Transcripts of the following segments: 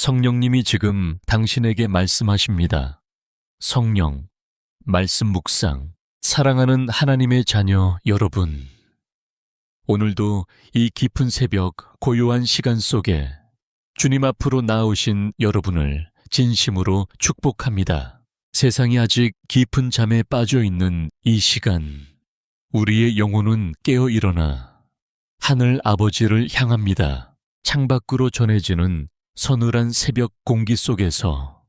성령님이 지금 당신에게 말씀하십니다. 성령, 말씀 묵상, 사랑하는 하나님의 자녀 여러분. 오늘도 이 깊은 새벽 고요한 시간 속에 주님 앞으로 나오신 여러분을 진심으로 축복합니다. 세상이 아직 깊은 잠에 빠져 있는 이 시간, 우리의 영혼은 깨어 일어나 하늘 아버지를 향합니다. 창밖으로 전해지는 서늘한 새벽 공기 속에서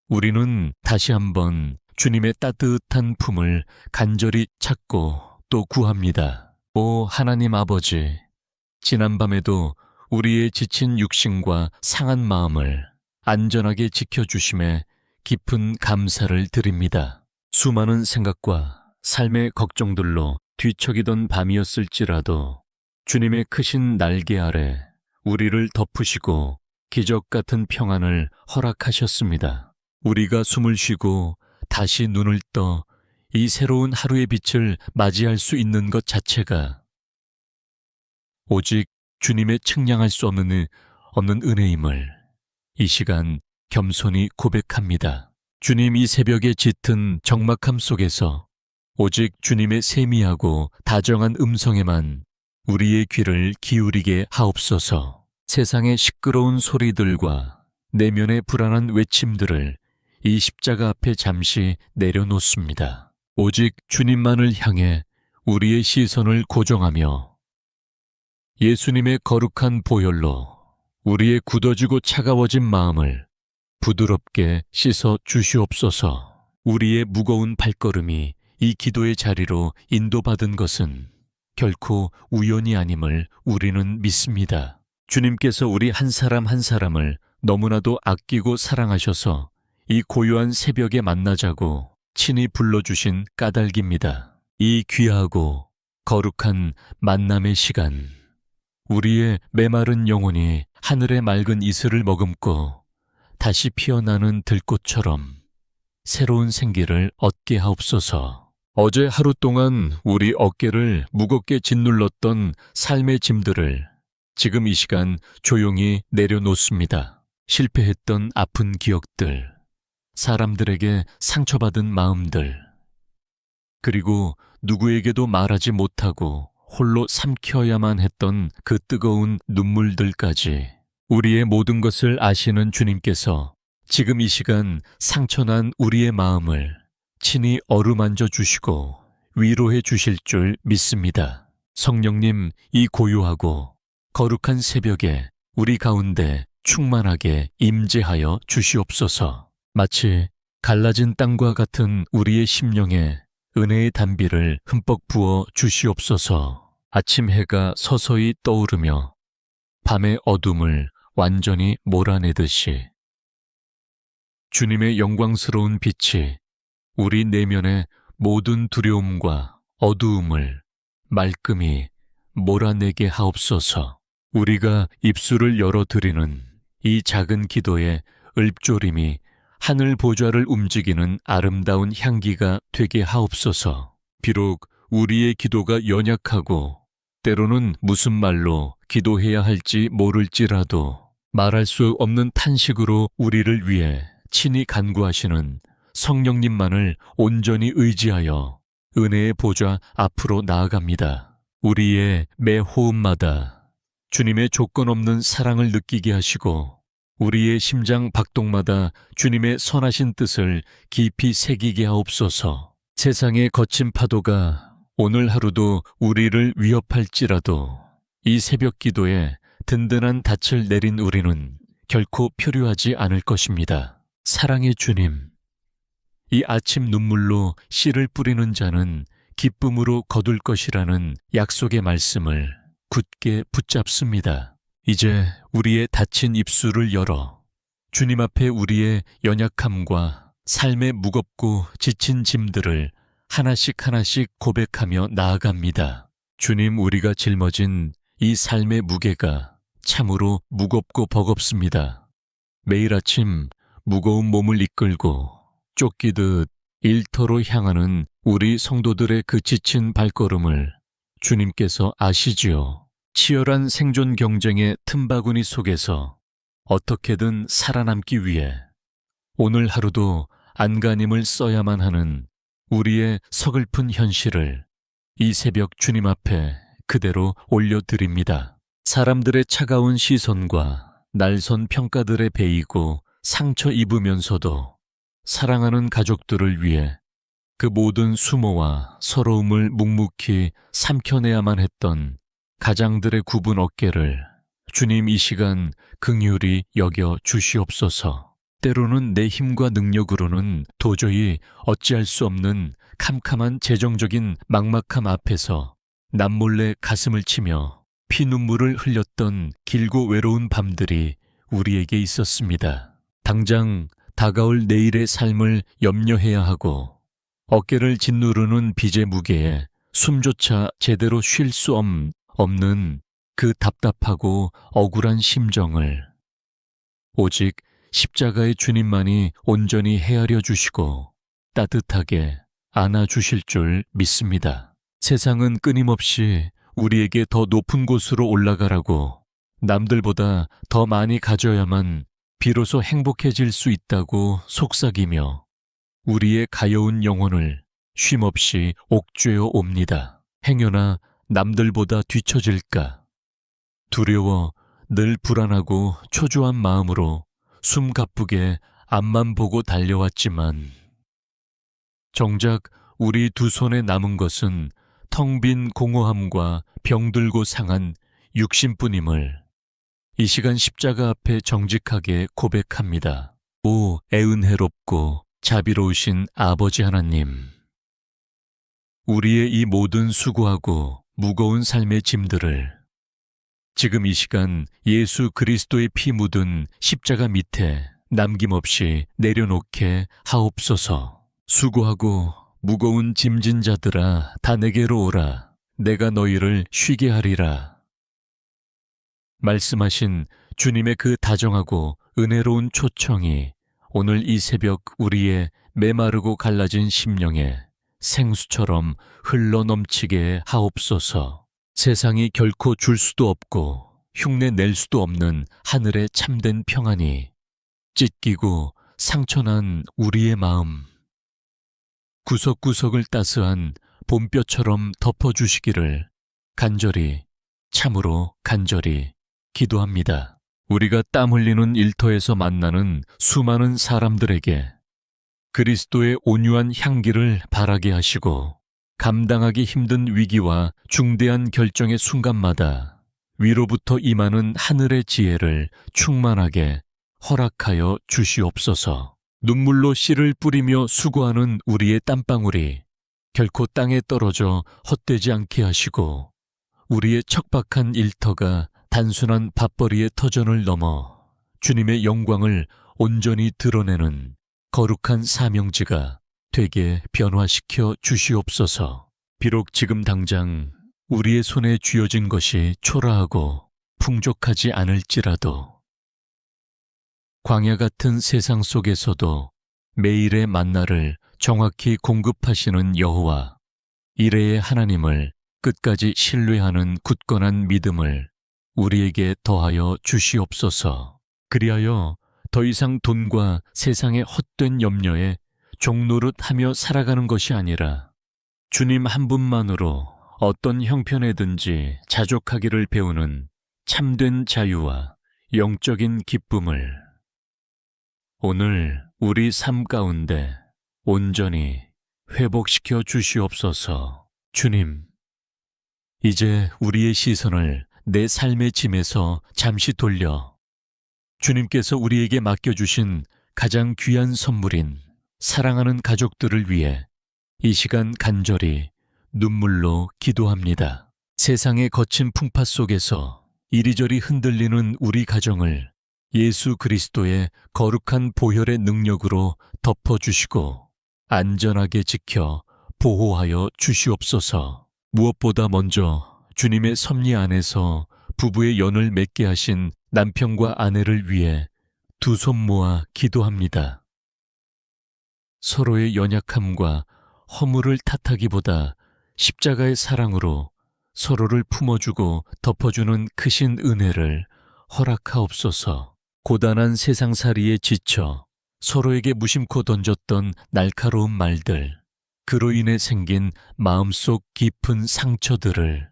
우리는 다시 한번 주님의 따뜻한 품을 간절히 찾고 또 구합니다. 오 하나님 아버지, 지난밤에도 우리의 지친 육신과 상한 마음을 안전하게 지켜주심에 깊은 감사를 드립니다. 수많은 생각과 삶의 걱정들로 뒤척이던 밤이었을지라도 주님의 크신 날개 아래 우리를 덮으시고 기적 같은 평안을 허락하셨습니다. 우리가 숨을 쉬고 다시 눈을 떠 이 새로운 하루의 빛을 맞이할 수 있는 것 자체가 오직 주님의 측량할 수 없는 은혜임을 이 시간 겸손히 고백합니다. 주님, 이 새벽의 짙은 적막함 속에서 오직 주님의 세미하고 다정한 음성에만 우리의 귀를 기울이게 하옵소서. 세상의 시끄러운 소리들과 내면의 불안한 외침들을 이 십자가 앞에 잠시 내려놓습니다. 오직 주님만을 향해 우리의 시선을 고정하며 예수님의 거룩한 보혈로 우리의 굳어지고 차가워진 마음을 부드럽게 씻어 주시옵소서. 우리의 무거운 발걸음이 이 기도의 자리로 인도받은 것은 결코 우연이 아님을 우리는 믿습니다. 주님께서 우리 한 사람 한 사람을 너무나도 아끼고 사랑하셔서 이 고요한 새벽에 만나자고 친히 불러주신 까닭입니다. 이 귀하고 거룩한 만남의 시간, 우리의 메마른 영혼이 하늘의 맑은 이슬을 머금고 다시 피어나는 들꽃처럼 새로운 생기를 얻게 하옵소서. 어제 하루 동안 우리 어깨를 무겁게 짓눌렀던 삶의 짐들을 지금 이 시간 조용히 내려놓습니다. 실패했던 아픈 기억들, 사람들에게 상처받은 마음들, 그리고 누구에게도 말하지 못하고 홀로 삼켜야만 했던 그 뜨거운 눈물들까지 우리의 모든 것을 아시는 주님께서 지금 이 시간 상처난 우리의 마음을 친히 어루만져 주시고 위로해 주실 줄 믿습니다. 성령님, 이 고요하고 거룩한 새벽에 우리 가운데 충만하게 임재하여 주시옵소서. 마치 갈라진 땅과 같은 우리의 심령에 은혜의 단비를 흠뻑 부어 주시옵소서. 아침 해가 서서히 떠오르며 밤의 어둠을 완전히 몰아내듯이 주님의 영광스러운 빛이 우리 내면의 모든 두려움과 어두움을 말끔히 몰아내게 하옵소서. 우리가 입술을 열어드리는 이 작은 기도의 읊조림이 하늘 보좌를 움직이는 아름다운 향기가 되게 하옵소서. 비록 우리의 기도가 연약하고 때로는 무슨 말로 기도해야 할지 모를지라도 말할 수 없는 탄식으로 우리를 위해 친히 간구하시는 성령님만을 온전히 의지하여 은혜의 보좌 앞으로 나아갑니다. 우리의 매 호흡마다 주님의 조건 없는 사랑을 느끼게 하시고 우리의 심장 박동마다 주님의 선하신 뜻을 깊이 새기게 하옵소서. 세상의 거친 파도가 오늘 하루도 우리를 위협할지라도 이 새벽 기도에 든든한 닻을 내린 우리는 결코 표류하지 않을 것입니다. 사랑의 주님, 이 아침 눈물로 씨를 뿌리는 자는 기쁨으로 거둘 것이라는 약속의 말씀을 굳게 붙잡습니다. 이제 우리의 닫힌 입술을 열어 주님 앞에 우리의 연약함과 삶의 무겁고 지친 짐들을 하나씩 하나씩 고백하며 나아갑니다. 주님, 우리가 짊어진 이 삶의 무게가 참으로 무겁고 버겁습니다. 매일 아침 무거운 몸을 이끌고 쫓기듯 일터로 향하는 우리 성도들의 그 지친 발걸음을 주님께서 아시지요. 치열한 생존 경쟁의 틈바구니 속에서 어떻게든 살아남기 위해 오늘 하루도 안간힘을 써야만 하는 우리의 서글픈 현실을 이 새벽 주님 앞에 그대로 올려드립니다. 사람들의 차가운 시선과 날선 평가들에 베이고 상처 입으면서도 사랑하는 가족들을 위해 그 모든 수모와 서러움을 묵묵히 삼켜내야만 했던 가장들의 굽은 어깨를 주님 이 시간 긍휼히 여겨 주시옵소서. 때로는 내 힘과 능력으로는 도저히 어찌할 수 없는 캄캄한 재정적인 막막함 앞에서 남몰래 가슴을 치며 피눈물을 흘렸던 길고 외로운 밤들이 우리에게 있었습니다. 당장 다가올 내일의 삶을 염려해야 하고 어깨를 짓누르는 빚의 무게에 숨조차 제대로 쉴 수 없는 그 답답하고 억울한 심정을 오직 십자가의 주님만이 온전히 헤아려 주시고 따뜻하게 안아주실 줄 믿습니다. 세상은 끊임없이 우리에게 더 높은 곳으로 올라가라고 남들보다 더 많이 가져야만 비로소 행복해질 수 있다고 속삭이며 우리의 가여운 영혼을 쉼없이 옥죄어 옵니다. 행여나 남들보다 뒤처질까 두려워 늘 불안하고 초조한 마음으로 숨 가쁘게 앞만 보고 달려왔지만 정작 우리 두 손에 남은 것은 텅 빈 공허함과 병들고 상한 육신뿐임을 이 시간 십자가 앞에 정직하게 고백합니다. 오 애은혜롭고 자비로우신 아버지 하나님, 우리의 이 모든 수고하고 무거운 삶의 짐들을 지금 이 시간 예수 그리스도의 피 묻은 십자가 밑에 남김없이 내려놓게 하옵소서. 수고하고 무거운 짐진 자들아 다 내게로 오라. 내가 너희를 쉬게 하리라. 말씀하신 주님의 그 다정하고 은혜로운 초청이 오늘 이 새벽 우리의 메마르고 갈라진 심령에 생수처럼 흘러넘치게 하옵소서. 세상이 결코 줄 수도 없고 흉내 낼 수도 없는 하늘의 참된 평안이 찢기고 상처난 우리의 마음 구석구석을 따스한 봄볕처럼 덮어주시기를 간절히 참으로 간절히 기도합니다. 우리가 땀 흘리는 일터에서 만나는 수많은 사람들에게 그리스도의 온유한 향기를 바라게 하시고 감당하기 힘든 위기와 중대한 결정의 순간마다 위로부터 임하는 하늘의 지혜를 충만하게 허락하여 주시옵소서. 눈물로 씨를 뿌리며 수고하는 우리의 땀방울이 결코 땅에 떨어져 헛되지 않게 하시고 우리의 척박한 일터가 단순한 밥벌이의 터전을 넘어 주님의 영광을 온전히 드러내는 거룩한 사명지가 되게 변화시켜 주시옵소서. 비록 지금 당장 우리의 손에 쥐어진 것이 초라하고 풍족하지 않을지라도 광야 같은 세상 속에서도 매일의 만나를 정확히 공급하시는 여호와 이레의 하나님을 끝까지 신뢰하는 굳건한 믿음을 우리에게 더하여 주시옵소서. 그리하여 더 이상 돈과 세상의 헛된 염려에 종노릇하며 살아가는 것이 아니라 주님 한 분만으로 어떤 형편에든지 자족하기를 배우는 참된 자유와 영적인 기쁨을 오늘 우리 삶 가운데 온전히 회복시켜 주시옵소서. 주님, 이제 우리의 시선을 내 삶의 짐에서 잠시 돌려 주님께서 우리에게 맡겨주신 가장 귀한 선물인 사랑하는 가족들을 위해 이 시간 간절히 눈물로 기도합니다. 세상의 거친 풍파 속에서 이리저리 흔들리는 우리 가정을 예수 그리스도의 거룩한 보혈의 능력으로 덮어주시고 안전하게 지켜 보호하여 주시옵소서. 무엇보다 먼저 주님의 섭리 안에서 부부의 연을 맺게 하신 남편과 아내를 위해 두 손 모아 기도합니다. 서로의 연약함과 허물을 탓하기보다 십자가의 사랑으로 서로를 품어주고 덮어주는 크신 은혜를 허락하옵소서. 고단한 세상살이에 지쳐 서로에게 무심코 던졌던 날카로운 말들, 그로 인해 생긴 마음속 깊은 상처들을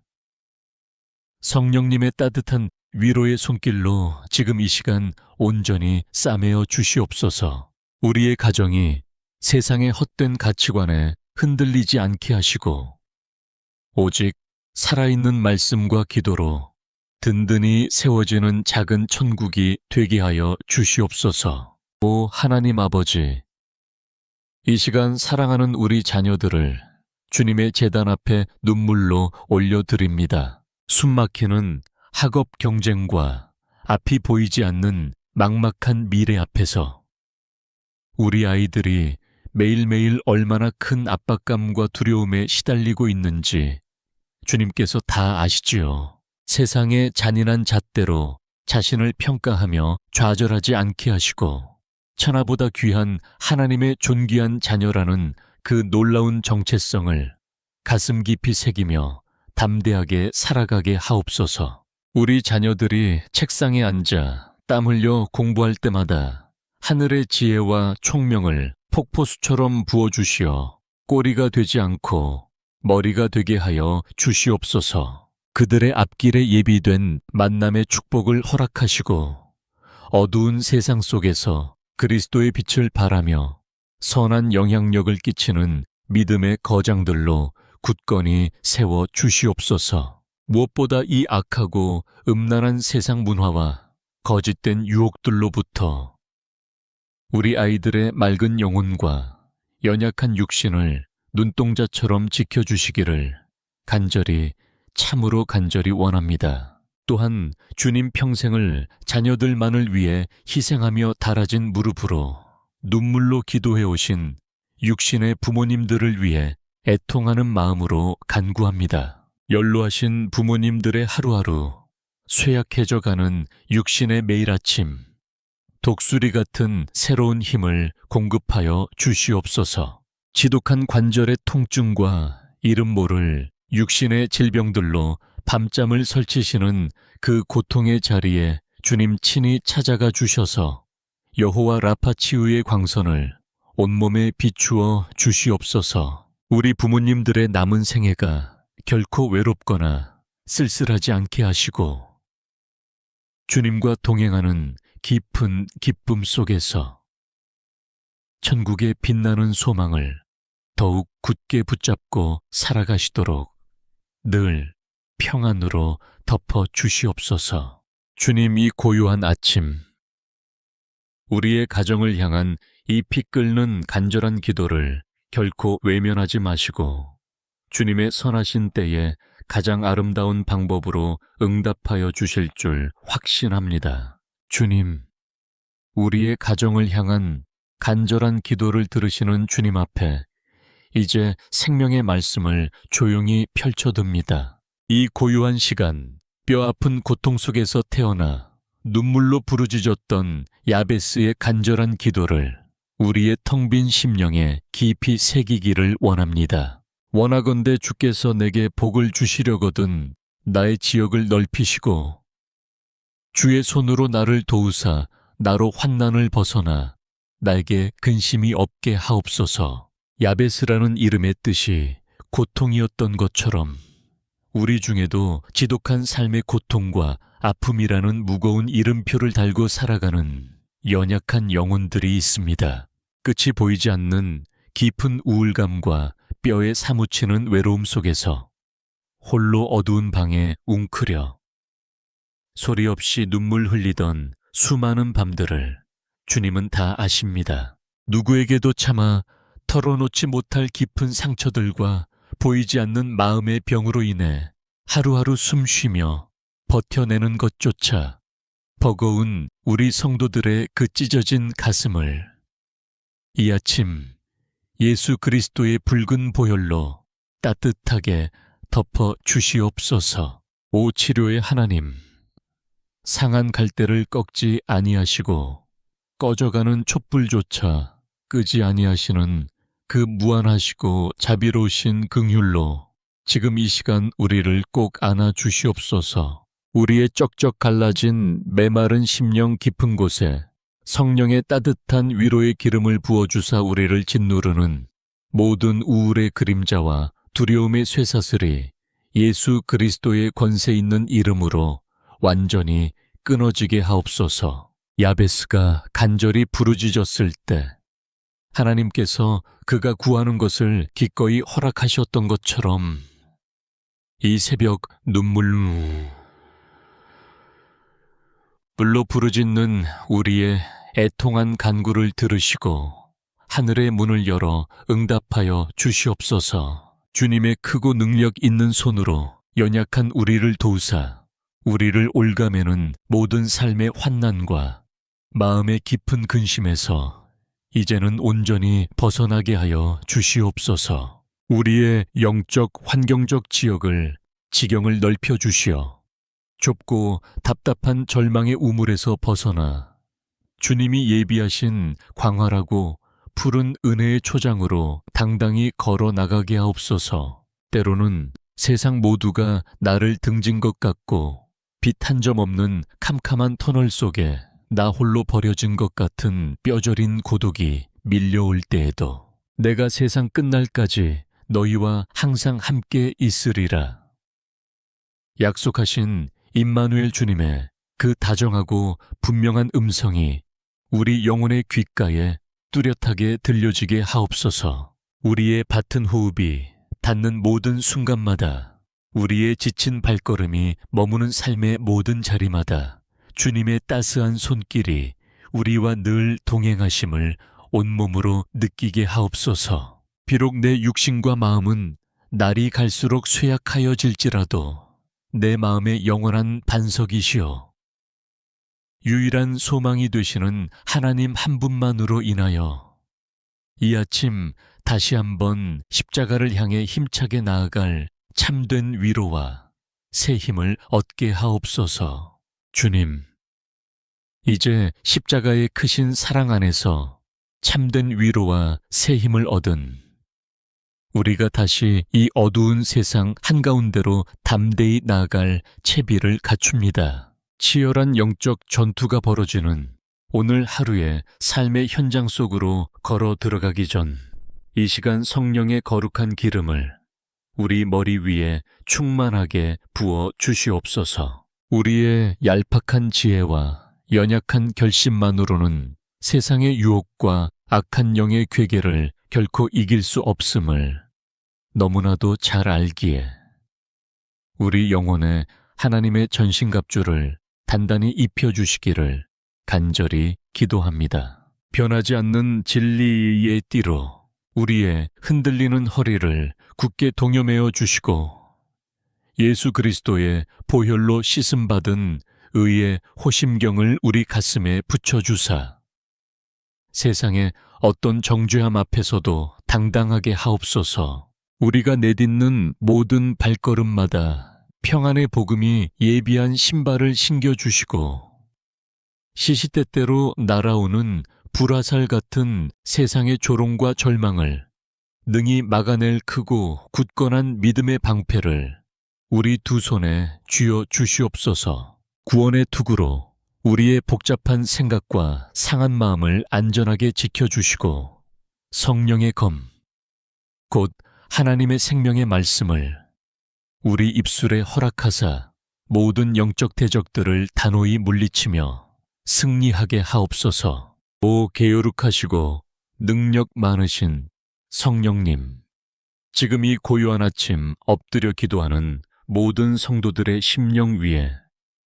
성령님의 따뜻한 위로의 손길로 지금 이 시간 온전히 싸매어 주시옵소서. 우리의 가정이 세상의 헛된 가치관에 흔들리지 않게 하시고 오직 살아있는 말씀과 기도로 든든히 세워지는 작은 천국이 되게 하여 주시옵소서. 오 하나님 아버지, 이 시간 사랑하는 우리 자녀들을 주님의 제단 앞에 눈물로 올려드립니다. 숨막히는 학업 경쟁과 앞이 보이지 않는 막막한 미래 앞에서 우리 아이들이 매일매일 얼마나 큰 압박감과 두려움에 시달리고 있는지 주님께서 다 아시지요. 세상의 잔인한 잣대로 자신을 평가하며 좌절하지 않게 하시고 천하보다 귀한 하나님의 존귀한 자녀라는 그 놀라운 정체성을 가슴 깊이 새기며 담대하게 살아가게 하옵소서. 우리 자녀들이 책상에 앉아 땀 흘려 공부할 때마다 하늘의 지혜와 총명을 폭포수처럼 부어주시어 꼬리가 되지 않고 머리가 되게 하여 주시옵소서. 그들의 앞길에 예비된 만남의 축복을 허락하시고 어두운 세상 속에서 그리스도의 빛을 발하며 선한 영향력을 끼치는 믿음의 거장들로 굳건히 세워 주시옵소서. 무엇보다 이 악하고 음란한 세상 문화와 거짓된 유혹들로부터 우리 아이들의 맑은 영혼과 연약한 육신을 눈동자처럼 지켜주시기를 간절히 참으로 간절히 원합니다. 또한 주님 평생을 자녀들만을 위해 희생하며 달아진 무릎으로 눈물로 기도해 오신 육신의 부모님들을 위해 애통하는 마음으로 간구합니다. 연로하신 부모님들의 하루하루 쇠약해져가는 육신의 매일 아침, 독수리 같은 새로운 힘을 공급하여 주시옵소서. 지독한 관절의 통증과 이름 모를 육신의 질병들로 밤잠을 설치시는 그 고통의 자리에 주님 친히 찾아가 주셔서 여호와 라파 치유의 광선을 온몸에 비추어 주시옵소서. 우리 부모님들의 남은 생애가 결코 외롭거나 쓸쓸하지 않게 하시고 주님과 동행하는 깊은 기쁨 속에서 천국의 빛나는 소망을 더욱 굳게 붙잡고 살아가시도록 늘 평안으로 덮어 주시옵소서. 주님, 이 고요한 아침, 우리의 가정을 향한 이 피 끓는 간절한 기도를 결코 외면하지 마시고 주님의 선하신 때에 가장 아름다운 방법으로 응답하여 주실 줄 확신합니다. 주님, 우리의 가정을 향한 간절한 기도를 들으시는 주님 앞에 이제 생명의 말씀을 조용히 펼쳐듭니다. 이 고요한 시간, 뼈아픈 고통 속에서 태어나 눈물로 부르짖었던 야베스의 간절한 기도를 우리의 텅 빈 심령에 깊이 새기기를 원합니다. 원하건대 주께서 내게 복을 주시려거든 나의 지역을 넓히시고 주의 손으로 나를 도우사 나로 환난을 벗어나 나에게 근심이 없게 하옵소서. 야베스라는 이름의 뜻이 고통이었던 것처럼 우리 중에도 지독한 삶의 고통과 아픔이라는 무거운 이름표를 달고 살아가는 연약한 영혼들이 있습니다. 끝이 보이지 않는 깊은 우울감과 뼈에 사무치는 외로움 속에서 홀로 어두운 방에 웅크려 소리 없이 눈물 흘리던 수많은 밤들을 주님은 다 아십니다. 누구에게도 차마 털어놓지 못할 깊은 상처들과 보이지 않는 마음의 병으로 인해 하루하루 숨쉬며 버텨내는 것조차 버거운 우리 성도들의 그 찢어진 가슴을 이 아침 예수 그리스도의 붉은 보혈로 따뜻하게 덮어 주시옵소서. 오 치료의 하나님, 상한 갈대를 꺾지 아니하시고 꺼져가는 촛불조차 끄지 아니하시는 그 무한하시고 자비로우신 긍휼로 지금 이 시간 우리를 꼭 안아 주시옵소서. 우리의 쩍쩍 갈라진 메마른 심령 깊은 곳에 성령의 따뜻한 위로의 기름을 부어주사 우리를 짓누르는 모든 우울의 그림자와 두려움의 쇠사슬이 예수 그리스도의 권세 있는 이름으로 완전히 끊어지게 하옵소서. 야베스가 간절히 부르짖었을 때 하나님께서 그가 구하는 것을 기꺼이 허락하셨던 것처럼 이 새벽 눈물로 부르짖는 우리의 애통한 간구를 들으시고 하늘의 문을 열어 응답하여 주시옵소서. 주님의 크고 능력 있는 손으로 연약한 우리를 도우사 우리를 올가매는 모든 삶의 환난과 마음의 깊은 근심에서 이제는 온전히 벗어나게 하여 주시옵소서. 우리의 영적 환경적 지경을 넓혀 주시어 좁고 답답한 절망의 우물에서 벗어나 주님이 예비하신 광활하고 푸른 은혜의 초장으로 당당히 걸어 나가게 하옵소서. 때로는 세상 모두가 나를 등진 것 같고 빛 한 점 없는 캄캄한 터널 속에 나 홀로 버려진 것 같은 뼈저린 고독이 밀려올 때에도 내가 세상 끝날까지 너희와 항상 함께 있으리라. 약속하신 임마누엘 주님의 그 다정하고 분명한 음성이 우리 영혼의 귓가에 뚜렷하게 들려지게 하옵소서. 우리의 받은 호흡이 닿는 모든 순간마다 우리의 지친 발걸음이 머무는 삶의 모든 자리마다 주님의 따스한 손길이 우리와 늘 동행하심을 온몸으로 느끼게 하옵소서. 비록 내 육신과 마음은 날이 갈수록 쇠약하여질지라도 내 마음의 영원한 반석이시여 유일한 소망이 되시는 하나님 한 분만으로 인하여 이 아침 다시 한번 십자가를 향해 힘차게 나아갈 참된 위로와 새 힘을 얻게 하옵소서. 주님, 이제 십자가의 크신 사랑 안에서 참된 위로와 새 힘을 얻은 우리가 다시 이 어두운 세상 한가운데로 담대히 나아갈 채비를 갖춥니다. 치열한 영적 전투가 벌어지는 오늘 하루의 삶의 현장 속으로 걸어 들어가기 전 이 시간 성령의 거룩한 기름을 우리 머리 위에 충만하게 부어 주시옵소서. 우리의 얄팍한 지혜와 연약한 결심만으로는 세상의 유혹과 악한 영의 괴계를 결코 이길 수 없음을 너무나도 잘 알기에 우리 영혼에 하나님의 전신갑주를 단단히 입혀주시기를 간절히 기도합니다. 변하지 않는 진리의 띠로 우리의 흔들리는 허리를 굳게 동여매어 주시고 예수 그리스도의 보혈로 씻음받은 의의 호심경을 우리 가슴에 붙여주사 세상의 어떤 정죄함 앞에서도 당당하게 하옵소서. 우리가 내딛는 모든 발걸음마다 평안의 복음이 예비한 신발을 신겨주시고 시시때때로 날아오는 불화살 같은 세상의 조롱과 절망을 능히 막아낼 크고 굳건한 믿음의 방패를 우리 두 손에 쥐어 주시옵소서. 구원의 투구로 우리의 복잡한 생각과 상한 마음을 안전하게 지켜주시고 성령의 검, 곧 하나님의 생명의 말씀을 우리 입술에 허락하사 모든 영적 대적들을 단호히 물리치며 승리하게 하옵소서. 오 계요룩하시고 능력 많으신 성령님, 지금 이 고요한 아침 엎드려 기도하는 모든 성도들의 심령 위에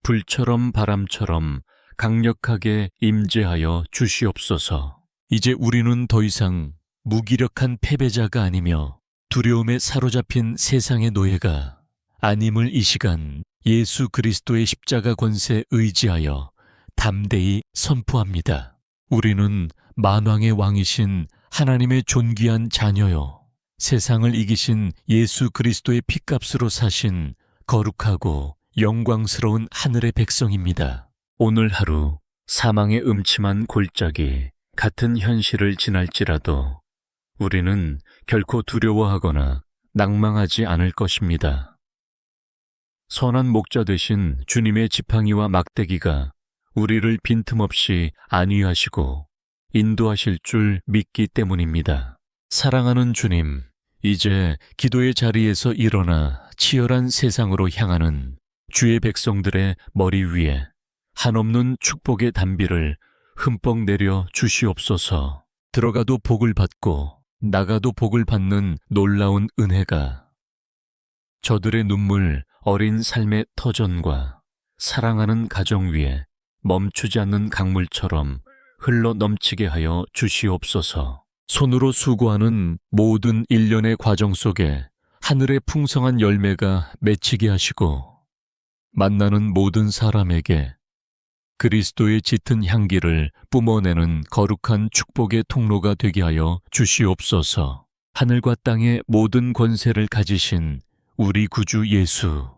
불처럼 바람처럼 강력하게 임재하여 주시옵소서. 이제 우리는 더 이상 무기력한 패배자가 아니며 두려움에 사로잡힌 세상의 노예가 아님을 이 시간 예수 그리스도의 십자가 권세 의지하여 담대히 선포합니다. 우리는 만왕의 왕이신 하나님의 존귀한 자녀요, 세상을 이기신 예수 그리스도의 핏값으로 사신 거룩하고 영광스러운 하늘의 백성입니다. 오늘 하루 사망의 음침한 골짜기 같은 현실을 지날지라도 우리는 결코 두려워하거나 낭망하지 않을 것입니다. 선한 목자 되신 주님의 지팡이와 막대기가 우리를 빈틈없이 안위하시고 인도하실 줄 믿기 때문입니다. 사랑하는 주님, 이제 기도의 자리에서 일어나 치열한 세상으로 향하는 주의 백성들의 머리 위에 한없는 축복의 단비를 흠뻑 내려 주시옵소서. 들어가도 복을 받고 나가도 복을 받는 놀라운 은혜가 저들의 눈물 어린 삶의 터전과 사랑하는 가정 위에 멈추지 않는 강물처럼 흘러 넘치게 하여 주시옵소서. 손으로 수고하는 모든 일련의 과정 속에 하늘의 풍성한 열매가 맺히게 하시고 만나는 모든 사람에게 그리스도의 짙은 향기를 뿜어내는 거룩한 축복의 통로가 되게 하여 주시옵소서. 하늘과 땅의 모든 권세를 가지신 우리 구주 예수,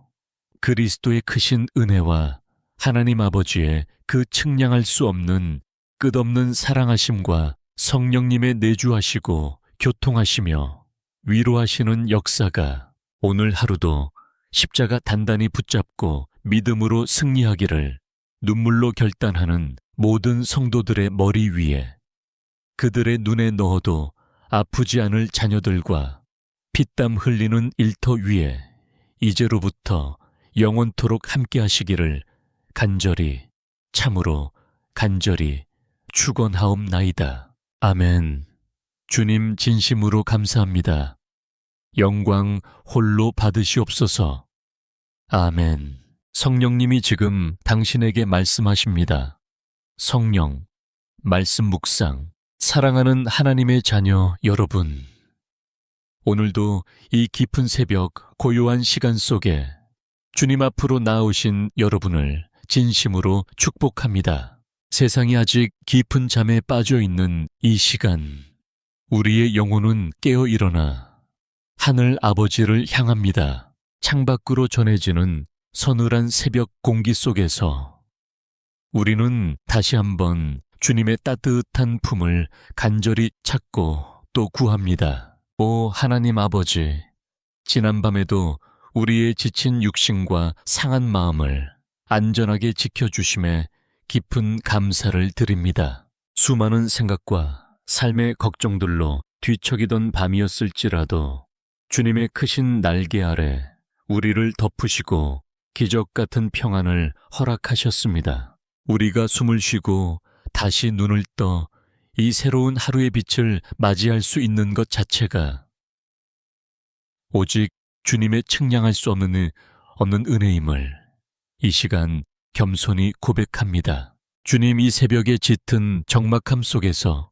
그리스도의 크신 은혜와 하나님 아버지의 그 측량할 수 없는 끝없는 사랑하심과 성령님의 내주하시고 교통하시며 위로하시는 역사가 오늘 하루도 십자가 단단히 붙잡고 믿음으로 승리하기를 눈물로 결단하는 모든 성도들의 머리 위에, 그들의 눈에 넣어도 아프지 않을 자녀들과 피땀 흘리는 일터 위에 이제로부터 영원토록 함께 하시기를 간절히, 참으로 간절히 축원하옵나이다. 아멘. 주님 진심으로 감사합니다. 영광 홀로 받으시옵소서. 아멘. 성령님이 지금 당신에게 말씀하십니다. 성령, 말씀 묵상, 사랑하는 하나님의 자녀 여러분. 오늘도 이 깊은 새벽 고요한 시간 속에 주님 앞으로 나오신 여러분을 진심으로 축복합니다. 세상이 아직 깊은 잠에 빠져 있는 이 시간, 우리의 영혼은 깨어 일어나 하늘 아버지를 향합니다. 창밖으로 전해지는 서늘한 새벽 공기 속에서 우리는 다시 한번 주님의 따뜻한 품을 간절히 찾고 또 구합니다. 오 하나님 아버지, 지난밤에도 우리의 지친 육신과 상한 마음을 안전하게 지켜주심에 깊은 감사를 드립니다. 수많은 생각과 삶의 걱정들로 뒤척이던 밤이었을지라도 주님의 크신 날개 아래 우리를 덮으시고 기적 같은 평안을 허락하셨습니다. 우리가 숨을 쉬고 다시 눈을 떠 이 새로운 하루의 빛을 맞이할 수 있는 것 자체가 오직 주님의 측량할 수 없는 은혜임을 이 시간 겸손히 고백합니다. 주님, 이 새벽의 짙은 적막함 속에서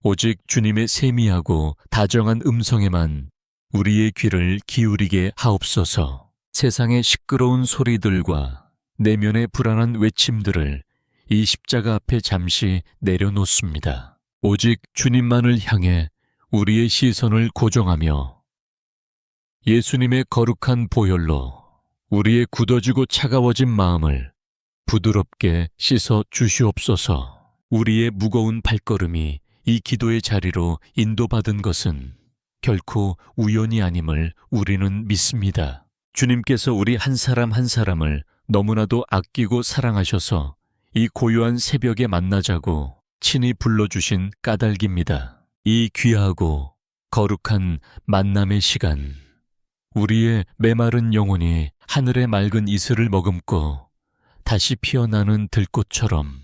오직 주님의 세미하고 다정한 음성에만 우리의 귀를 기울이게 하옵소서. 세상의 시끄러운 소리들과 내면의 불안한 외침들을 이 십자가 앞에 잠시 내려놓습니다. 오직 주님만을 향해 우리의 시선을 고정하며 예수님의 거룩한 보혈로 우리의 굳어지고 차가워진 마음을 부드럽게 씻어 주시옵소서. 우리의 무거운 발걸음이 이 기도의 자리로 인도받은 것은 결코 우연이 아님을 우리는 믿습니다. 주님께서 우리 한 사람 한 사람을 너무나도 아끼고 사랑하셔서 이 고요한 새벽에 만나자고 친히 불러주신 까닭입니다. 이 귀하고 거룩한 만남의 시간, 우리의 메마른 영혼이 하늘의 맑은 이슬을 머금고 다시 피어나는 들꽃처럼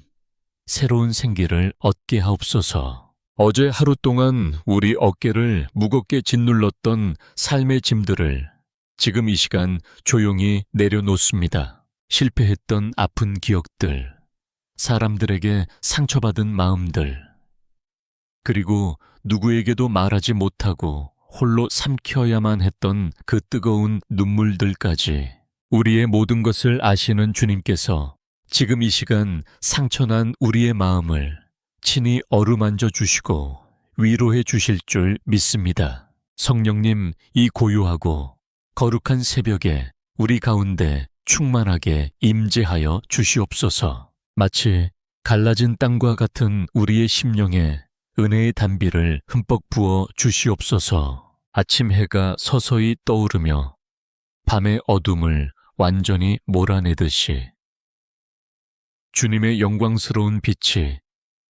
새로운 생기를 얻게 하옵소서. 어제 하루 동안 우리 어깨를 무겁게 짓눌렀던 삶의 짐들을 지금 이 시간 조용히 내려놓습니다. 실패했던 아픈 기억들, 사람들에게 상처받은 마음들, 그리고 누구에게도 말하지 못하고 홀로 삼켜야만 했던 그 뜨거운 눈물들까지 우리의 모든 것을 아시는 주님께서 지금 이 시간 상처난 우리의 마음을 친히 어루만져 주시고 위로해 주실 줄 믿습니다. 성령님, 이 고요하고 거룩한 새벽에 우리 가운데 충만하게 임재하여 주시옵소서. 마치 갈라진 땅과 같은 우리의 심령에 은혜의 단비를 흠뻑 부어 주시옵소서. 아침 해가 서서히 떠오르며 밤의 어둠을 완전히 몰아내듯이 주님의 영광스러운 빛이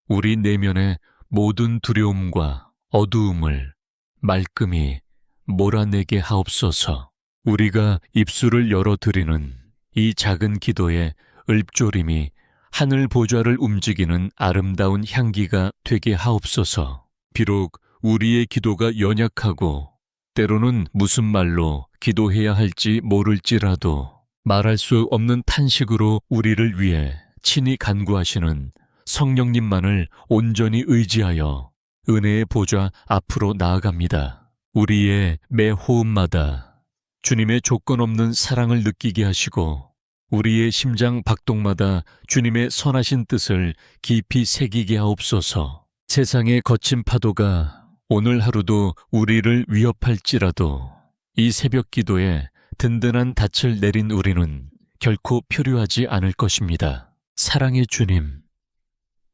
우리 내면의 모든 두려움과 어두움을 말끔히 몰아내게 하옵소서. 우리가 입술을 열어드리는 이 작은 기도의 읊조림이 하늘 보좌를 움직이는 아름다운 향기가 되게 하옵소서. 비록 우리의 기도가 연약하고 때로는 무슨 말로 기도해야 할지 모를지라도 말할 수 없는 탄식으로 우리를 위해 친히 간구하시는 성령님만을 온전히 의지하여 은혜의 보좌 앞으로 나아갑니다. 우리의 매 호흡마다 주님의 조건 없는 사랑을 느끼게 하시고 우리의 심장 박동마다 주님의 선하신 뜻을 깊이 새기게 하옵소서. 세상의 거친 파도가 오늘 하루도 우리를 위협할지라도 이 새벽 기도에 든든한 닻을 내린 우리는 결코 표류하지 않을 것입니다. 사랑의 주님,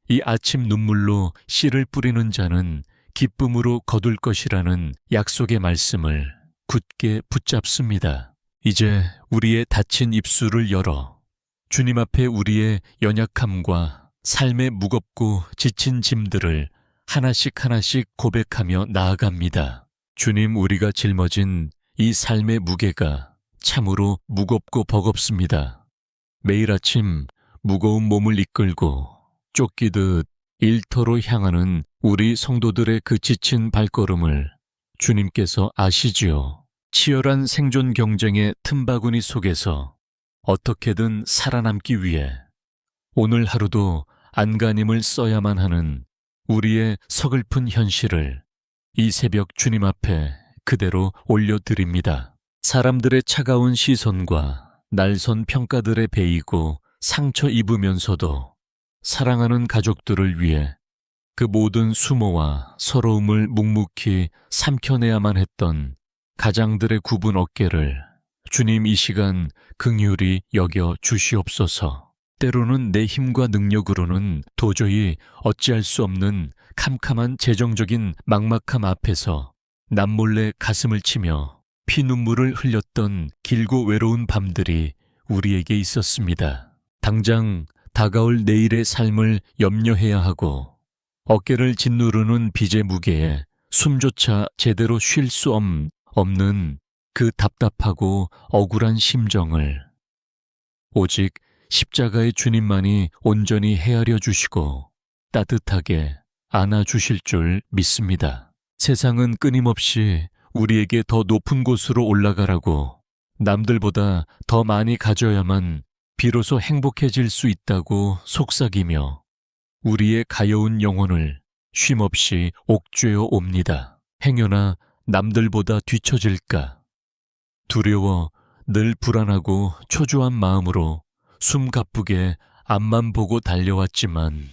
이 아침 눈물로 씨를 뿌리는 자는 기쁨으로 거둘 것이라는 약속의 말씀을 굳게 붙잡습니다. 이제 우리의 닫힌 입술을 열어 주님 앞에 우리의 연약함과 삶의 무겁고 지친 짐들을 하나씩 하나씩 고백하며 나아갑니다. 주님, 우리가 짊어진 이 삶의 무게가 참으로 무겁고 버겁습니다. 매일 아침 무거운 몸을 이끌고 쫓기듯 일터로 향하는 우리 성도들의 그 지친 발걸음을 주님께서 아시지요. 치열한 생존 경쟁의 틈바구니 속에서 어떻게든 살아남기 위해 오늘 하루도 안간힘을 써야만 하는 우리의 서글픈 현실을 이 새벽 주님 앞에 그대로 올려드립니다. 사람들의 차가운 시선과 날선 평가들에 베이고 상처 입으면서도 사랑하는 가족들을 위해 그 모든 수모와 서러움을 묵묵히 삼켜내야만 했던 가장들의 굽은 어깨를 주님 이 시간 긍휼히 여겨 주시옵소서. 때로는 내 힘과 능력으로는 도저히 어찌할 수 없는 캄캄한 재정적인 막막함 앞에서 남몰래 가슴을 치며 피눈물을 흘렸던 길고 외로운 밤들이 우리에게 있었습니다. 당장 다가올 내일의 삶을 염려해야 하고 어깨를 짓누르는 빚의 무게에 숨조차 제대로 쉴 수 없는 그 답답하고 억울한 심정을 오직 십자가의 주님만이 온전히 헤아려 주시고 따뜻하게 안아주실 줄 믿습니다. 세상은 끊임없이 우리에게 더 높은 곳으로 올라가라고 남들보다 더 많이 가져야만 비로소 행복해질 수 있다고 속삭이며 우리의 가여운 영혼을 쉼없이 옥죄어 옵니다. 행여나 남들보다 뒤처질까 두려워 늘 불안하고 초조한 마음으로 숨 가쁘게 앞만 보고 달려왔지만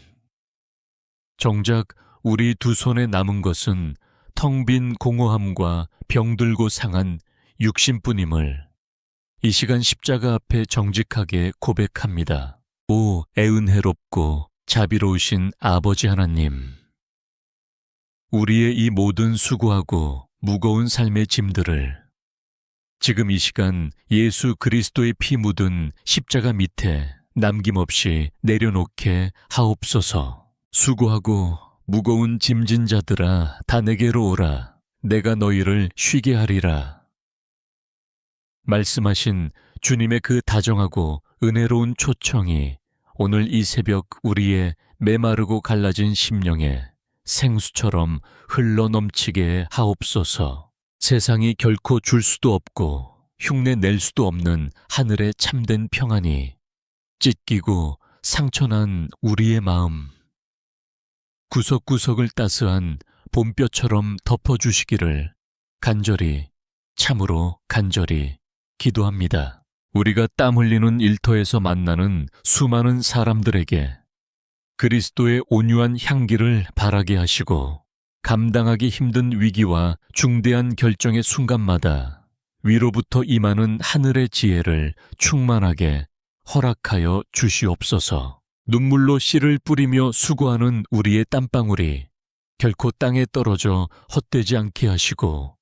정작 우리 두 손에 남은 것은 텅 빈 공허함과 병들고 상한 육신뿐임을 이 시간 십자가 앞에 정직하게 고백합니다. 오 애은혜롭고 자비로우신 아버지 하나님, 우리의 이 모든 수고하고 무거운 삶의 짐들을 지금 이 시간 예수 그리스도의 피 묻은 십자가 밑에 남김없이 내려놓게 하옵소서. 수고하고 무거운 짐진 자들아 다 내게로 오라. 내가 너희를 쉬게 하리라. 말씀하신 주님의 그 다정하고 은혜로운 초청이 오늘 이 새벽 우리의 메마르고 갈라진 심령에 생수처럼 흘러넘치게 하옵소서. 세상이 결코 줄 수도 없고 흉내 낼 수도 없는 하늘의 참된 평안이 찢기고 상처난 우리의 마음 구석구석을 따스한 봄볕처럼 덮어주시기를 간절히 참으로 간절히 기도합니다. 우리가 땀 흘리는 일터에서 만나는 수많은 사람들에게 그리스도의 온유한 향기를 바라게 하시고 감당하기 힘든 위기와 중대한 결정의 순간마다 위로부터 임하는 하늘의 지혜를 충만하게 허락하여 주시옵소서. 눈물로 씨를 뿌리며 수고하는 우리의 땀방울이 결코 땅에 떨어져 헛되지 않게 하시고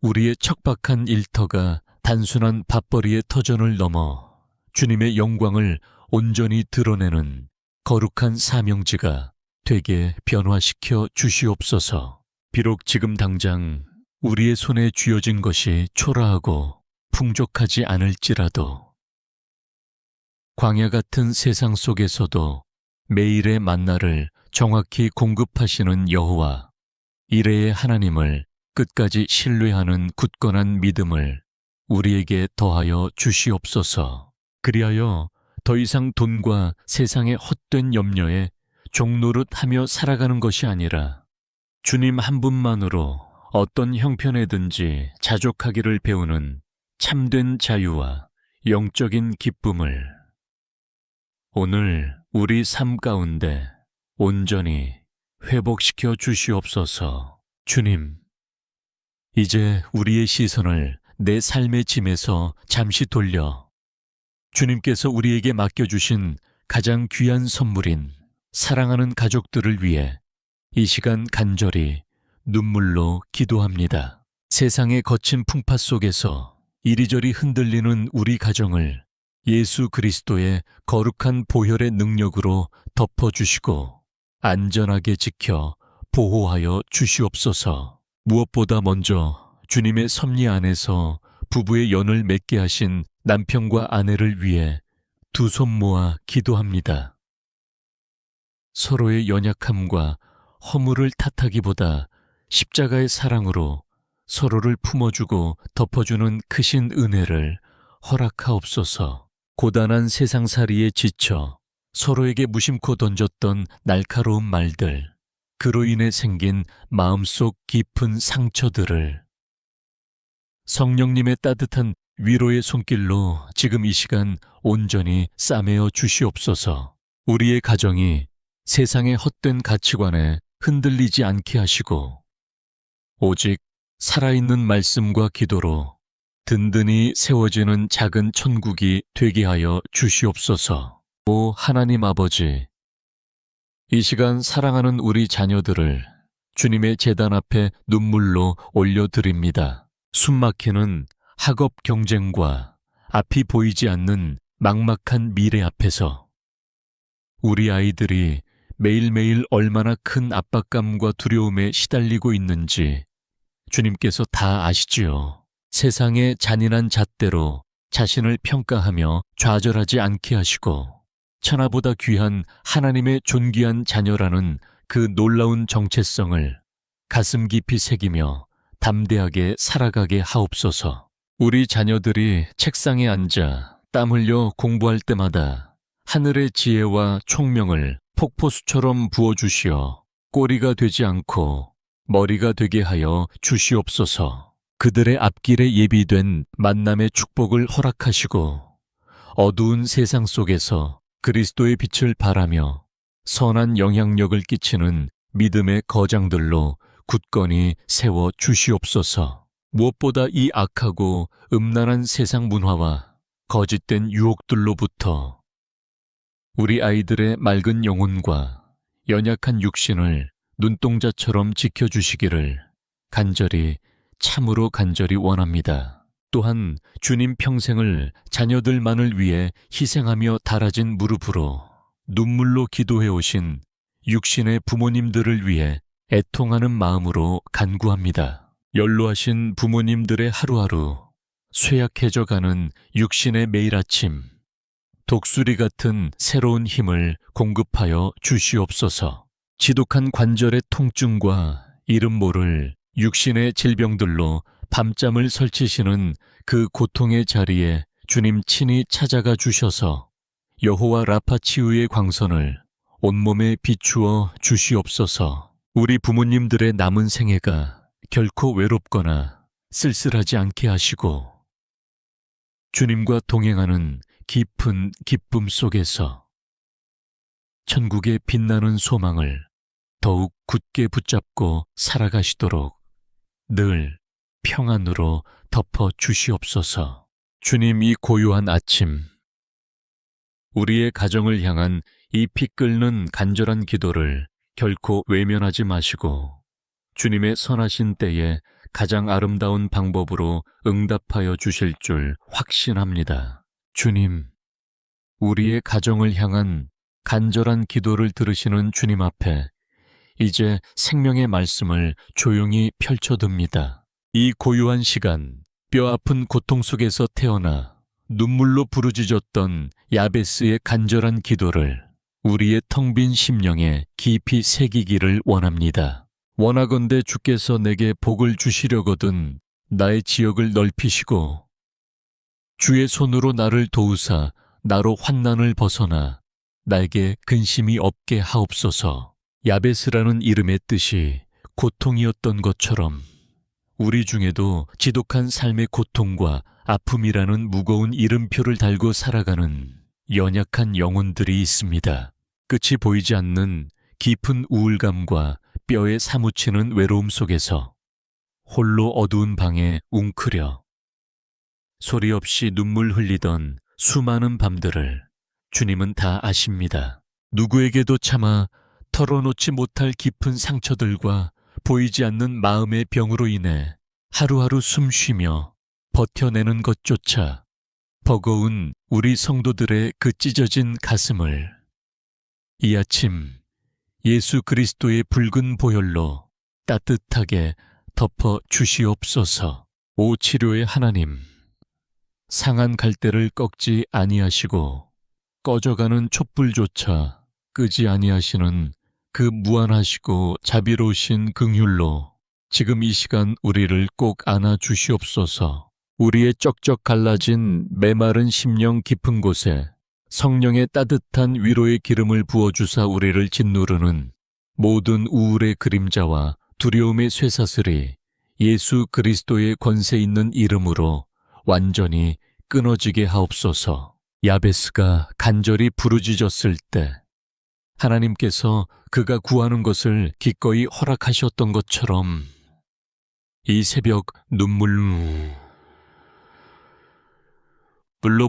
우리의 척박한 일터가 단순한 밥벌이의 터전을 넘어 주님의 영광을 온전히 드러내는 거룩한 사명지가 되게 변화시켜 주시옵소서. 비록 지금 당장 우리의 손에 쥐어진 것이 초라하고 풍족하지 않을지라도 광야 같은 세상 속에서도 매일의 만나를 정확히 공급하시는 여호와, 이레의 하나님을 끝까지 신뢰하는 굳건한 믿음을 우리에게 더하여 주시옵소서. 그리하여 더 이상 돈과 세상의 헛된 염려에 종노릇하며 살아가는 것이 아니라 주님 한 분만으로 어떤 형편에든지 자족하기를 배우는 참된 자유와 영적인 기쁨을 오늘 우리 삶 가운데 온전히 회복시켜 주시옵소서. 주님, 이제 우리의 시선을 내 삶의 짐에서 잠시 돌려 주님께서 우리에게 맡겨주신 가장 귀한 선물인 사랑하는 가족들을 위해 이 시간 간절히 눈물로 기도합니다. 세상의 거친 풍파 속에서 이리저리 흔들리는 우리 가정을 예수 그리스도의 거룩한 보혈의 능력으로 덮어주시고 안전하게 지켜 보호하여 주시옵소서. 무엇보다 먼저 주님의 섭리 안에서 부부의 연을 맺게 하신 남편과 아내를 위해 두 손 모아 기도합니다. 서로의 연약함과 허물을 탓하기보다 십자가의 사랑으로 서로를 품어주고 덮어주는 크신 은혜를 허락하옵소서. 고단한 세상살이에 지쳐 서로에게 무심코 던졌던 날카로운 말들, 그로 인해 생긴 마음속 깊은 상처들을 성령님의 따뜻한 위로의 손길로 지금 이 시간 온전히 싸매어 주시옵소서. 우리의 가정이 세상의 헛된 가치관에 흔들리지 않게 하시고 오직 살아있는 말씀과 기도로 든든히 세워지는 작은 천국이 되게 하여 주시옵소서. 오 하나님 아버지, 이 시간 사랑하는 우리 자녀들을 주님의 제단 앞에 눈물로 올려드립니다. 숨막히는 학업 경쟁과 앞이 보이지 않는 막막한 미래 앞에서 우리 아이들이 매일매일 얼마나 큰 압박감과 두려움에 시달리고 있는지 주님께서 다 아시지요. 세상의 잔인한 잣대로 자신을 평가하며 좌절하지 않게 하시고 천하보다 귀한 하나님의 존귀한 자녀라는 그 놀라운 정체성을 가슴 깊이 새기며 담대하게 살아가게 하옵소서. 우리 자녀들이 책상에 앉아 땀 흘려 공부할 때마다 하늘의 지혜와 총명을 폭포수처럼 부어주시어 꼬리가 되지 않고 머리가 되게 하여 주시옵소서. 그들의 앞길에 예비된 만남의 축복을 허락하시고 어두운 세상 속에서 그리스도의 빛을 발하며 선한 영향력을 끼치는 믿음의 거장들로 굳건히 세워 주시옵소서. 무엇보다 이 악하고 음란한 세상 문화와 거짓된 유혹들로부터 우리 아이들의 맑은 영혼과 연약한 육신을 눈동자처럼 지켜주시기를 간절히 참으로 간절히 원합니다. 또한 주님 평생을 자녀들만을 위해 희생하며 달아진 무릎으로 눈물로 기도해 오신 육신의 부모님들을 위해 애통하는 마음으로 간구합니다. 연로하신 부모님들의 하루하루 쇠약해져가는 육신의 매일 아침, 독수리 같은 새로운 힘을 공급하여 주시옵소서. 지독한 관절의 통증과 이름 모를 육신의 질병들로 밤잠을 설치시는 그 고통의 자리에 주님 친히 찾아가 주셔서 여호와 라파 치유의 광선을 온몸에 비추어 주시옵소서. 우리 부모님들의 남은 생애가 결코 외롭거나 쓸쓸하지 않게 하시고 주님과 동행하는 깊은 기쁨 속에서 천국의 빛나는 소망을 더욱 굳게 붙잡고 살아가시도록 늘 평안으로 덮어 주시옵소서. 주님, 이 고요한 아침, 우리의 가정을 향한 이 피 끓는 간절한 기도를 결코 외면하지 마시고 주님의 선하신 때에 가장 아름다운 방법으로 응답하여 주실 줄 확신합니다. 주님, 우리의 가정을 향한 간절한 기도를 들으시는 주님 앞에 이제 생명의 말씀을 조용히 펼쳐듭니다. 이 고요한 시간, 뼈아픈 고통 속에서 태어나 눈물로 부르짖었던 야베스의 간절한 기도를 우리의 텅 빈 심령에 깊이 새기기를 원합니다. 원하건대 주께서 내게 복을 주시려거든 나의 지역을 넓히시고 주의 손으로 나를 도우사 나로 환난을 벗어나 나에게 근심이 없게 하옵소서. 야베스라는 이름의 뜻이 고통이었던 것처럼 우리 중에도 지독한 삶의 고통과 아픔이라는 무거운 이름표를 달고 살아가는 연약한 영혼들이 있습니다. 끝이 보이지 않는 깊은 우울감과 뼈에 사무치는 외로움 속에서 홀로 어두운 방에 웅크려 소리 없이 눈물 흘리던 수많은 밤들을 주님은 다 아십니다. 누구에게도 차마 털어놓지 못할 깊은 상처들과 보이지 않는 마음의 병으로 인해 하루하루 숨쉬며 버텨내는 것조차 버거운 우리 성도들의 그 찢어진 가슴을 이 아침 예수 그리스도의 붉은 보혈로 따뜻하게 덮어 주시옵소서. 오 치료의 하나님, 상한 갈대를 꺾지 아니하시고 꺼져가는 촛불조차 끄지 아니하시는 그 무한하시고 자비로우신 긍휼로 지금 이 시간 우리를 꼭 안아 주시옵소서. 우리의 쩍쩍 갈라진 메마른 심령 깊은 곳에 성령의 따뜻한 위로의 기름을 부어주사 우리를 짓누르는 모든 우울의 그림자와 두려움의 쇠사슬이 예수 그리스도의 권세 있는 이름으로 완전히 끊어지게 하옵소서. 야베스가 간절히 부르짖었을 때 하나님께서 그가 구하는 것을 기꺼이 허락하셨던 것처럼 이 새벽 눈물로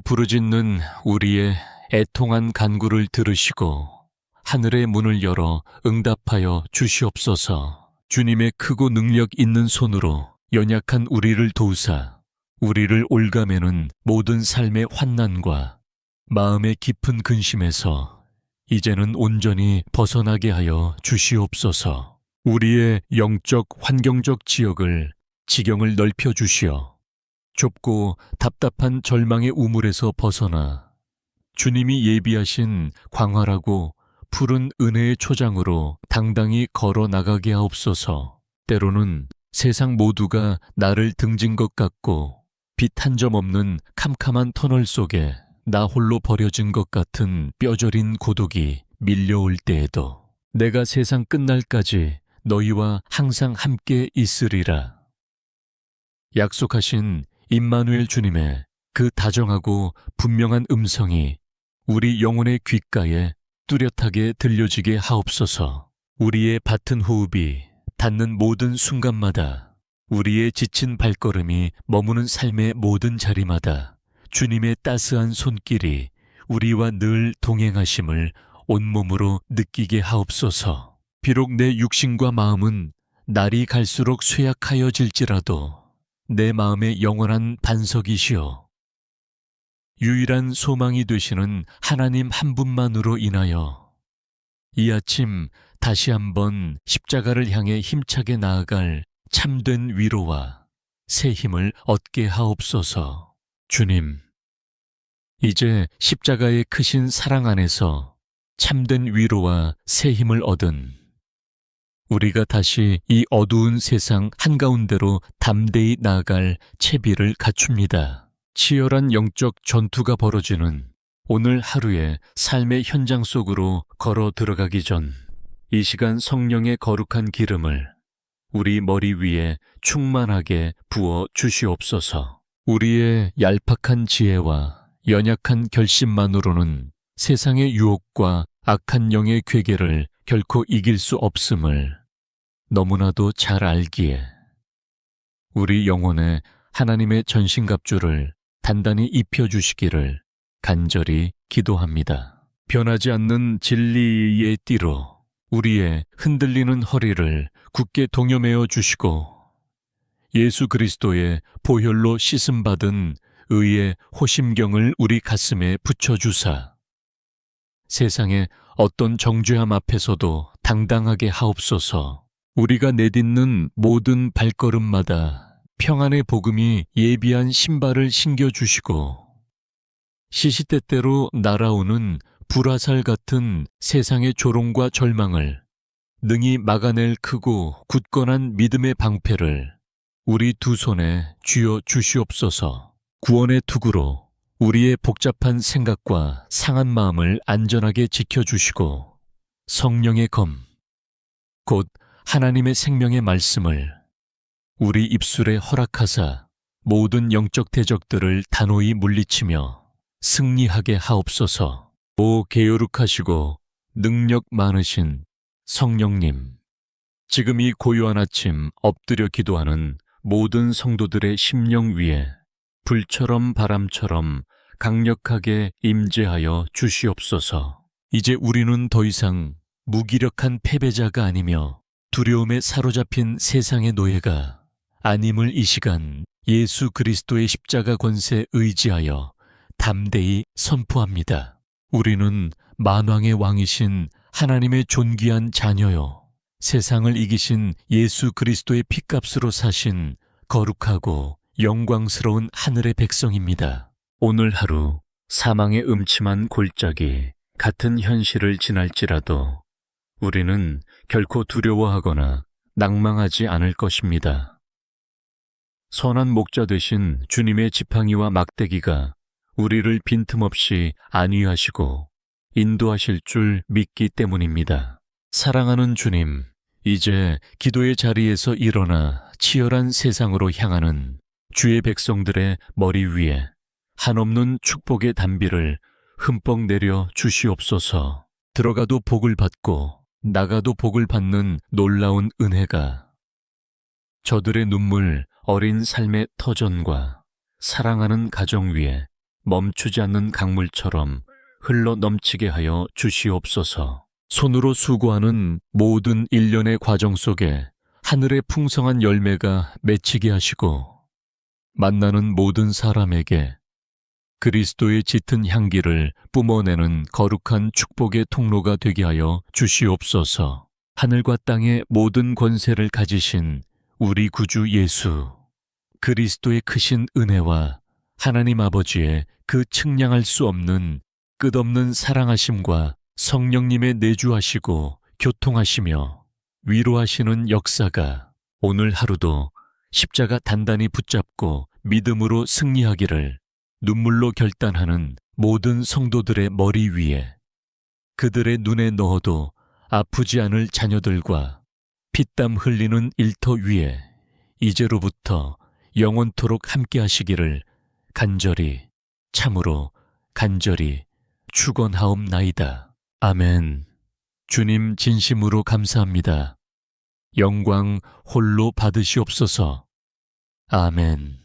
부르짖는 우리의 애통한 간구를 들으시고 하늘의 문을 열어 응답하여 주시옵소서. 주님의 크고 능력 있는 손으로 연약한 우리를 도우사 우리를 올가매는 모든 삶의 환난과 마음의 깊은 근심에서 이제는 온전히 벗어나게 하여 주시옵소서. 우리의 영적 환경적 지경을 넓혀 주시어 좁고 답답한 절망의 우물에서 벗어나 주님이 예비하신 광활하고 푸른 은혜의 초장으로 당당히 걸어 나가게 하옵소서. 때로는 세상 모두가 나를 등진 것 같고 빛 한 점 없는 캄캄한 터널 속에 나 홀로 버려진 것 같은 뼈저린 고독이 밀려올 때에도 내가 세상 끝날까지 너희와 항상 함께 있으리라. 약속하신 임마누엘 주님의 그 다정하고 분명한 음성이 우리 영혼의 귓가에 뚜렷하게 들려지게 하옵소서. 우리의 받은 호흡이 닿는 모든 순간마다 우리의 지친 발걸음이 머무는 삶의 모든 자리마다 주님의 따스한 손길이 우리와 늘 동행하심을 온몸으로 느끼게 하옵소서. 비록 내 육신과 마음은 날이 갈수록 쇠약하여질지라도 내 마음의 영원한 반석이시여 유일한 소망이 되시는 하나님 한 분만으로 인하여 이 아침 다시 한번 십자가를 향해 힘차게 나아갈 참된 위로와 새 힘을 얻게 하옵소서. 주님, 이제 십자가의 크신 사랑 안에서 참된 위로와 새 힘을 얻은 우리가 다시 이 어두운 세상 한가운데로 담대히 나아갈 채비를 갖춥니다. 치열한 영적 전투가 벌어지는 오늘 하루의 삶의 현장 속으로 걸어 들어가기 전 이 시간 성령의 거룩한 기름을 우리 머리 위에 충만하게 부어 주시옵소서. 우리의 얄팍한 지혜와 연약한 결심만으로는 세상의 유혹과 악한 영의 괴계를 결코 이길 수 없음을 너무나도 잘 알기에 우리 영혼에 하나님의 전신갑주를 단단히 입혀주시기를 간절히 기도합니다. 변하지 않는 진리의 띠로 우리의 흔들리는 허리를 굳게 동여매어 주시고 예수 그리스도의 보혈로 씻음받은 의의 호심경을 우리 가슴에 붙여주사 세상의 어떤 정죄함 앞에서도 당당하게 하옵소서. 우리가 내딛는 모든 발걸음마다 평안의 복음이 예비한 신발을 신겨주시고 시시때때로 날아오는 불화살 같은 세상의 조롱과 절망을 능히 막아낼 크고 굳건한 믿음의 방패를 우리 두 손에 쥐어 주시옵소서. 구원의 투구로 우리의 복잡한 생각과 상한 마음을 안전하게 지켜주시고 성령의 검, 곧 하나님의 생명의 말씀을 우리 입술에 허락하사 모든 영적 대적들을 단호히 물리치며 승리하게 하옵소서. 오 계요룩하시고 능력 많으신 성령님, 지금 이 고요한 아침 엎드려 기도하는 모든 성도들의 심령 위에 불처럼 바람처럼 강력하게 임재하여 주시옵소서. 이제 우리는 더 이상 무기력한 패배자가 아니며 두려움에 사로잡힌 세상의 노예가 아님을 이 시간 예수 그리스도의 십자가 권세 의지하여 담대히 선포합니다. 우리는 만왕의 왕이신 하나님의 존귀한 자녀요, 세상을 이기신 예수 그리스도의 핏값으로 사신 거룩하고 영광스러운 하늘의 백성입니다. 오늘 하루 사망의 음침한 골짜기 같은 현실을 지날지라도 우리는 결코 두려워하거나 낭망하지 않을 것입니다. 선한 목자 되신 주님의 지팡이와 막대기가 우리를 빈틈없이 안위하시고 인도하실 줄 믿기 때문입니다. 사랑하는 주님, 이제 기도의 자리에서 일어나 치열한 세상으로 향하는 주의 백성들의 머리 위에 한없는 축복의 단비를 흠뻑 내려 주시옵소서. 들어가도 복을 받고 나가도 복을 받는 놀라운 은혜가 저들의 눈물 어린 삶의 터전과 사랑하는 가정 위에 멈추지 않는 강물처럼 흘러 넘치게 하여 주시옵소서. 손으로 수고하는 모든 일련의 과정 속에 하늘의 풍성한 열매가 맺히게 하시고 만나는 모든 사람에게 그리스도의 짙은 향기를 뿜어내는 거룩한 축복의 통로가 되게 하여 주시옵소서. 하늘과 땅의 모든 권세를 가지신 우리 구주 예수, 그리스도의 크신 은혜와 하나님 아버지의 그 측량할 수 없는 끝없는 사랑하심과 성령님의 내주하시고 교통하시며 위로하시는 역사가 오늘 하루도 십자가 단단히 붙잡고 믿음으로 승리하기를 눈물로 결단하는 모든 성도들의 머리 위에, 그들의 눈에 넣어도 아프지 않을 자녀들과 피땀 흘리는 일터 위에 이제로부터 영원토록 함께 하시기를 간절히, 참으로 간절히 축원하옵나이다. 아멘. 주님 진심으로 감사합니다. 영광 홀로 받으시옵소서. 아멘.